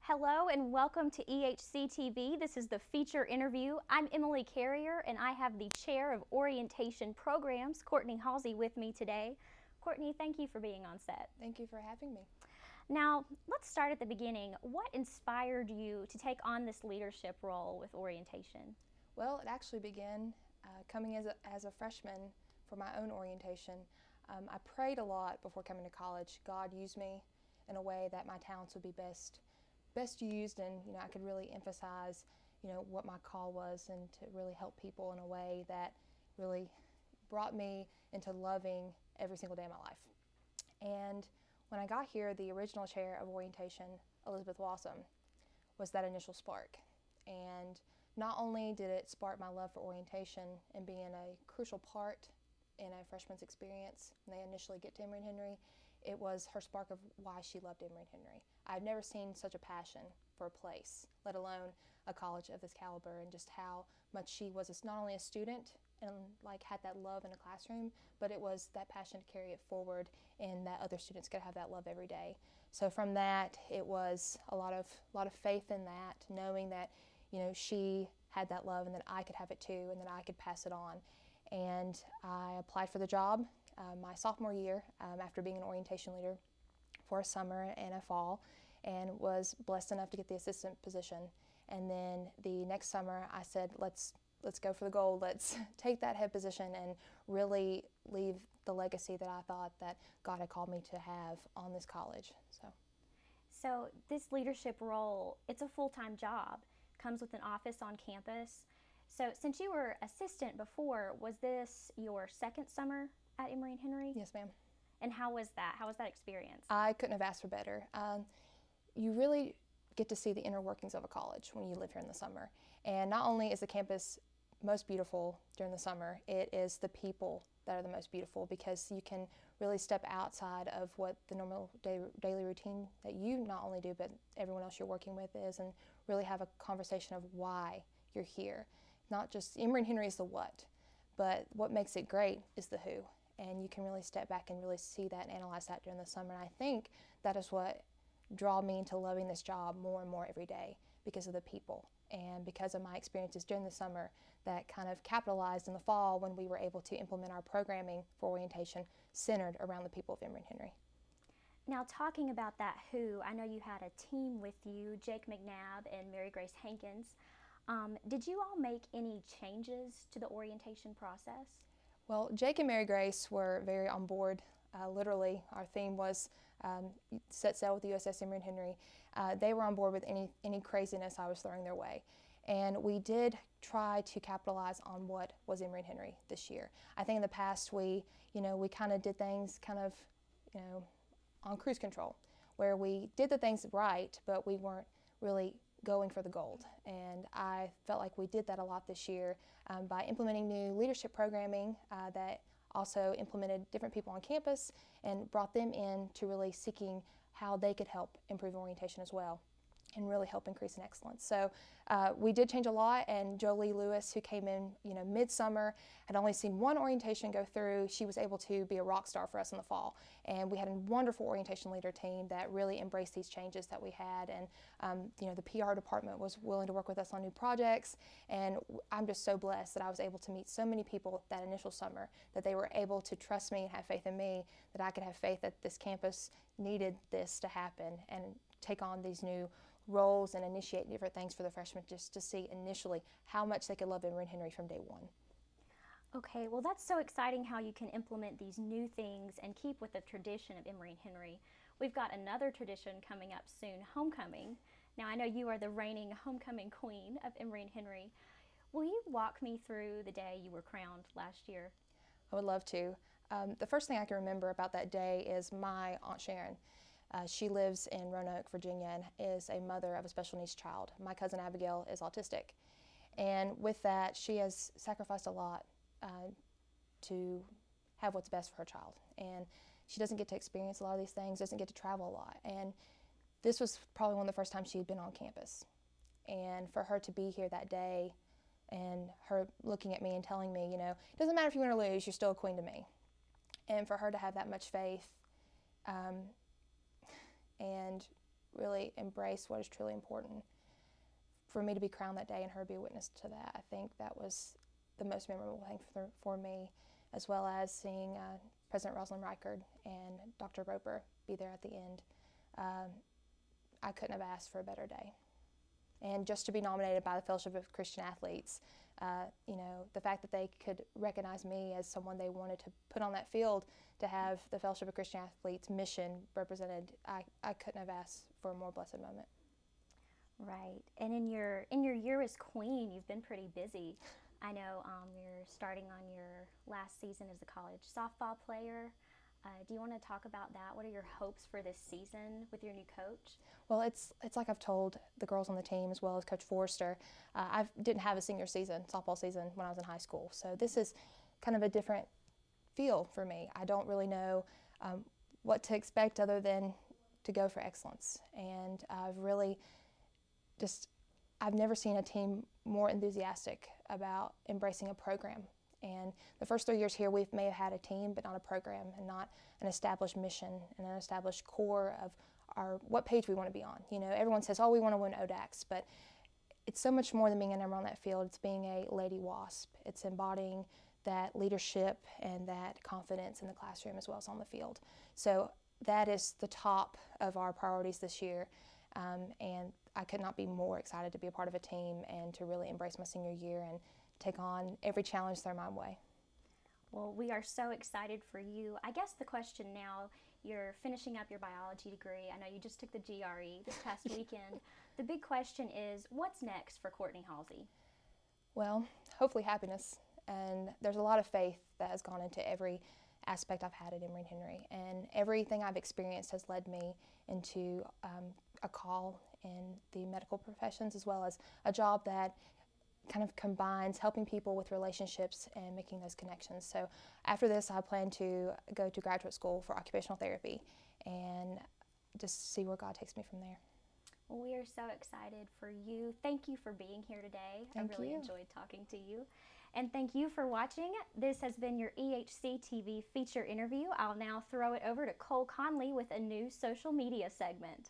Hello and welcome to EHC-TV. This is the feature interview. I'm Emily Carrier and I have the Chair of Orientation Programs, Cortney Halsey, with me today. Cortney, thank you for being on set. Thank you for having me. Now, let's start at the beginning. What inspired you to take on this leadership role with orientation? Well, it actually began coming as a freshman for my own orientation. I prayed a lot before coming to college. God used me in a way that my talents would be best used, and I could really emphasize what my call was, and to really help people in a way that really brought me into loving every single day of my life. And when I got here, the original chair of orientation, Elizabeth Walsam, was that initial spark. And not only did it spark my love for orientation and being a crucial part in a freshman's experience when they initially get to Emory Henry, it was her spark of why she loved Emory Henry. I've never seen such a passion for a place, let alone a college of this caliber, and just how much she was not only a student and had that love in a classroom, but it was that passion to carry it forward and that other students could have that love every day. So from that, it was a lot of faith in that, knowing that she had that love and that I could have it too, and that I could pass it on. And I applied for the job my sophomore year after being an orientation leader for a summer and a fall, and was blessed enough to get the assistant position. And then the next summer I said, let's go for the gold. Let's take that head position and really leave the legacy that I thought that God had called me to have on this college. So this leadership role, it's a full-time job, comes with an office on campus. So since you were assistant before, was this your second summer at Emory Henry? Yes, ma'am. And how was that? How was that experience? I couldn't have asked for better. You really get to see the inner workings of a college when you live here in the summer. And not only is the campus most beautiful during the summer, it is the people that are the most beautiful, because you can really step outside of what the normal daily routine that you not only do but everyone else you're working with is, and really have a conversation of why you're here. Not just, Emory Henry is the what, but what makes it great is the who. And you can really step back and really see that and analyze that during the summer. And I think that is what drew me into loving this job more and more every day, because of the people and because of my experiences during the summer that kind of capitalized in the fall when we were able to implement our programming for orientation centered around the people of Emory Henry. Now, talking about that who, I know you had a team with you, Jake McNabb and Mary Grace Hankins. Did you all make any changes to the orientation process? Well, Jake and Mary Grace were very on board. Literally, our theme was set sail with the USS Emory Henry. They were on board with any craziness I was throwing their way. And we did try to capitalize on what was Emory Henry this year. I think in the past we kind of did things on cruise control, where we did the things right, but we weren't really going for the gold. And I felt like we did that a lot this year by implementing new leadership programming that also implemented different people on campus and brought them in to really seeking how they could help improve orientation as well and really help increase in excellence. So we did change a lot, and Jolie Lewis, who came in mid-summer, had only seen one orientation go through. She was able to be a rock star for us in the fall. And we had a wonderful orientation leader team that really embraced these changes that we had. And the PR department was willing to work with us on new projects. And I'm just so blessed that I was able to meet so many people that initial summer, that they were able to trust me and have faith in me, that I could have faith that this campus needed this to happen and take on these new roles and initiate different things for the freshmen, just to see initially how much they could love Emory Henry from day one. Okay, well, that's so exciting how you can implement these new things and keep with the tradition of Emory Henry. We've got another tradition coming up soon, homecoming. Now, I know you are the reigning homecoming queen of Emory Henry. Will you walk me through the day you were crowned last year? I would love to. The first thing I can remember about that day is my Aunt Sharon. She lives in Roanoke, Virginia, and is a mother of a special needs child. My cousin Abigail is autistic. And with that, she has sacrificed a lot to have what's best for her child. And she doesn't get to experience a lot of these things, doesn't get to travel a lot. And this was probably one of the first times she had been on campus. And for her to be here that day and her looking at me and telling me, it doesn't matter if you win or lose, you're still a queen to me. And for her to have that much faith and really embrace what is truly important. For me to be crowned that day and her to be a witness to that, I think that was the most memorable thing for me, as well as seeing President Rosalind Reichard and Dr. Roper be there at the end. I couldn't have asked for a better day. And just to be nominated by the Fellowship of Christian Athletes, the fact that they could recognize me as someone they wanted to put on that field, to have the Fellowship of Christian Athletes mission represented, I couldn't have asked for a more blessed moment. Right. And in your year as queen, you've been pretty busy. I know you're starting on your last season as a college softball player. Do you want to talk about that? What are your hopes for this season with your new coach? Well, it's like I've told the girls on the team, as well as Coach Forrester. I didn't have a senior softball season, when I was in high school. So this is kind of a different feel for me. I don't really know what to expect other than to go for excellence. And I've never seen a team more enthusiastic about embracing a program. And the first 3 years here, we may have had a team, but not a program, and not an established mission and an established core of what page we want to be on. Everyone says, oh, we want to win ODAX, but it's so much more than being a number on that field. It's being a Lady Wasp. It's embodying that leadership and that confidence in the classroom as well as on the field. So that is the top of our priorities this year. And I could not be more excited to be a part of a team and to really embrace my senior year and take on every challenge thrown my way. Well, we are so excited for you. I guess the question now, you're finishing up your biology degree. I know you just took the GRE this past weekend. The big question is, what's next for Cortney Halsey? Well, hopefully happiness. And there's a lot of faith that has gone into every aspect I've had at Emory Henry. And everything I've experienced has led me into a call in the medical professions, as well as a job that kind of combines helping people with relationships and making those connections. So after this, I plan to go to graduate school for occupational therapy and just see where God takes me from there. Well, we are so excited for you. Thank you for being here today. I really enjoyed talking to you. And thank you for watching. This has been your EHC-TV feature interview. I'll now throw it over to Cole Conley with a new social media segment.